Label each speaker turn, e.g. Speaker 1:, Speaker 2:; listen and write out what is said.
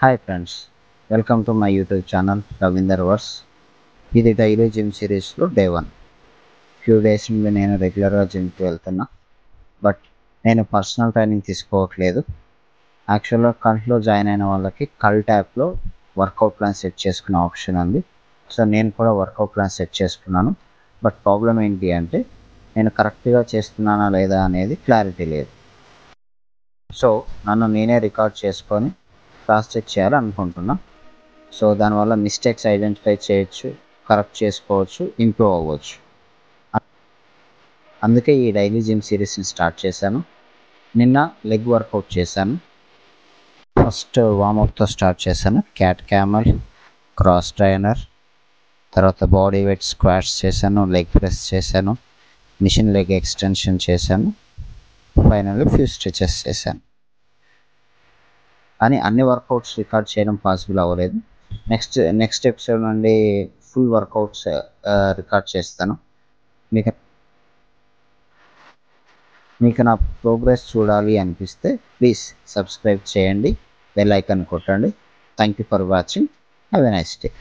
Speaker 1: Hi friends, welcome to my YouTube channel Ravinder వర్స్. ఇది daily gym సిరీస్లో డే 1. ఫ్యూ డేస్ నుండి నేను రెగ్యులర్గా జిమ్కి వెళ్తున్నా, బట్ నేను పర్సనల్ ట్రైనింగ్ తీసుకోవట్లేదు. యాక్చువల్గా కల్ట్లో జాయిన్ అయిన వాళ్ళకి కల్ట్ యాప్లో వర్కౌట్ ప్లాన్ సెట్ చేసుకునే ఆప్షన్ ఉంది. సో నేను కూడా వర్కౌట్ ప్లాన్ సెట్ చేసుకున్నాను. బట్ ప్రాబ్లం ఏంటి అంటే నేను కరెక్ట్గా చేస్తున్నానా లేదా అనేది క్లారిటీ లేదు. సో నన్ను నేనే రికార్డ్ చేసుకొని క్రాస్ చెక్ చేయాలనుకుంటున్నా. సో దానివల్ల మిస్టేక్స్ ఐడెంటిఫై చేయొచ్చు, కరెక్ట్ చేసుకోవచ్చు, ఇంప్రూవ్ అవ్వచ్చు. అందుకే ఈ డైలీ జిమ్ సిరీస్ని స్టార్ట్ చేశాను. నిన్న లెగ్ వర్కౌట్ చేశాను. ఫస్ట్ వార్మప్తో స్టార్ట్ చేశాను. క్యాట్ క్యామల్, క్రాస్ ట్రైనర్, తర్వాత బాడీ వెయిట్ స్క్వాట్స్ చేశాను, లెగ్ ప్రెస్ చేశాను, మిషన్ లెగ్ ఎక్స్టెన్షన్ చేశాను, ఫైనల్గా ఫ్యూ స్ట్రెచెస్ చేశాను. కానీ అన్ని వర్కౌట్స్ రికార్డ్ చేయడం పాసిబుల్ అవ్వలేదు. నెక్స్ట్ ఎపిసోడ్ నుండి ఫుల్ వర్కౌట్స్ రికార్డ్ చేస్తాను. మీకు నా ప్రోగ్రెస్ చూడాలి అనిపిస్తే ప్లీజ్ సబ్స్క్రైబ్ చేయండి, బెల్ ఐకాన్ కొట్టండి. Thank you for watching. Have a nice day.